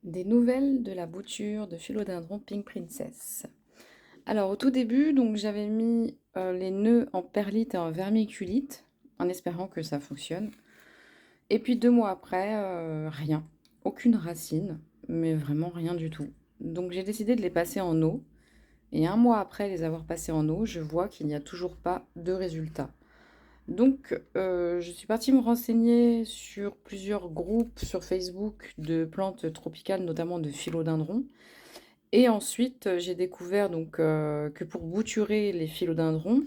Des nouvelles de la bouture de Philodendron Pink Princess. Alors au tout début, donc j'avais mis les nœuds en perlite et en vermiculite, en espérant que ça fonctionne. Et puis 2 mois après, rien, aucune racine, mais vraiment rien du tout. Donc j'ai décidé de les passer en eau. Et 1 mois après les avoir passés en eau, je vois qu'il n'y a toujours pas de résultat. Donc, je suis partie me renseigner sur plusieurs groupes sur Facebook de plantes tropicales, notamment de philodendrons. Et ensuite, j'ai découvert donc que pour bouturer les philodendrons,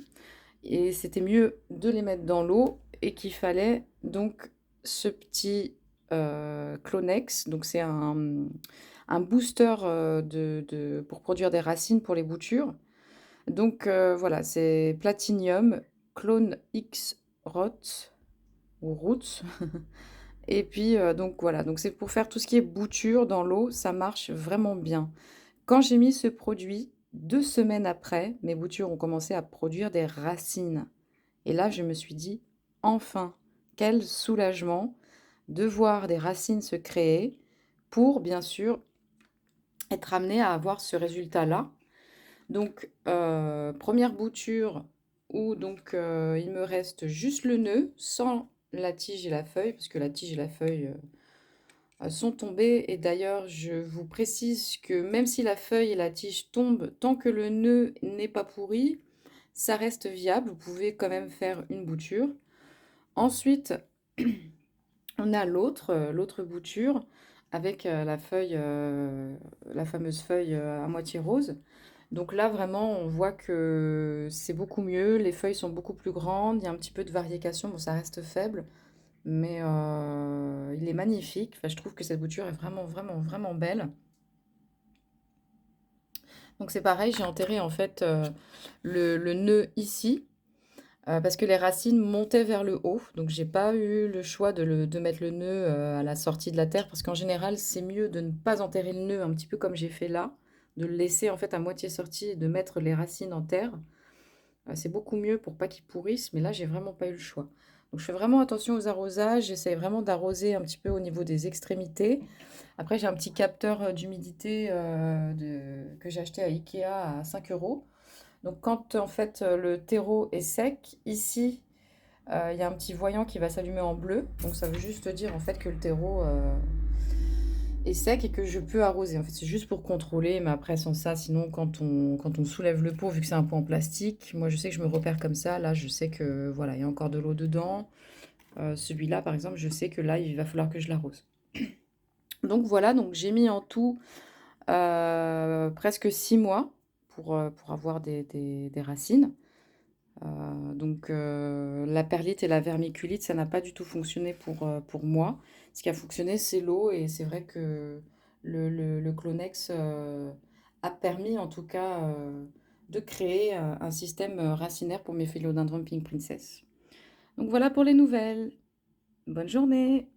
et c'était mieux de les mettre dans l'eau et qu'il fallait donc ce petit Clonex. Donc c'est un booster pour produire des racines pour les boutures. Donc voilà, c'est Platinium, Clone X Rot ou Roots. Et puis donc voilà, donc c'est pour faire tout ce qui est bouture dans l'eau, ça marche vraiment bien. Quand j'ai mis ce produit, 2 semaines après, mes boutures ont commencé à produire des racines. Et là, je me suis dit: «Enfin! Quel soulagement de voir des racines se créer pour, bien sûr, être amenée à avoir ce résultat-là». Donc, 1re bouture où donc, il me reste juste le nœud, sans la tige et la feuille, parce que la tige et la feuille, sont tombées. Et d'ailleurs, je vous précise que même si la feuille et la tige tombent, tant que le nœud n'est pas pourri, ça reste viable. Vous pouvez quand même faire une bouture. Ensuite, on a l'autre bouture avec, la feuille, la fameuse feuille, à moitié rose. Donc là, vraiment, on voit que c'est beaucoup mieux. Les feuilles sont beaucoup plus grandes. Il y a un petit peu de variegation. Bon, ça reste faible, mais il est magnifique. Enfin, je trouve que cette bouture est vraiment, vraiment, vraiment belle. Donc c'est pareil, j'ai enterré en fait le nœud ici parce que les racines montaient vers le haut. Donc j'ai pas eu le choix de mettre le nœud à la sortie de la terre parce qu'en général, c'est mieux de ne pas enterrer le nœud un petit peu comme j'ai fait là, de le laisser en fait à moitié sorti et de mettre les racines en terre. C'est beaucoup mieux pour pas qu'ils pourrissent, mais là, j'ai vraiment pas eu le choix. Donc je fais vraiment attention aux arrosages, j'essaie vraiment d'arroser un petit peu au niveau des extrémités. Après, j'ai un petit capteur d'humidité que j'ai acheté à Ikea à 5 €. Donc quand en fait le terreau est sec, ici, il y a un petit voyant qui va s'allumer en bleu. Donc ça veut juste dire en fait que le terreau est sec et que je peux arroser. En fait, c'est juste pour contrôler, mais après, sans ça, sinon, quand on soulève le pot, vu que c'est un pot en plastique, moi, je sais que je me repère comme ça. Là, je sais que, voilà, il y a encore de l'eau dedans. Celui-là, par exemple, je sais que là, il va falloir que je l'arrose. Donc, voilà, donc j'ai mis en tout presque 6 mois pour avoir des racines. Donc, la perlite et la vermiculite, ça n'a pas du tout fonctionné pour moi. Ce qui a fonctionné, c'est l'eau et c'est vrai que le Clonex, a permis en tout cas, de créer, un système, racinaire pour mes Philodendron Pink Princess. Donc voilà pour les nouvelles. Bonne journée!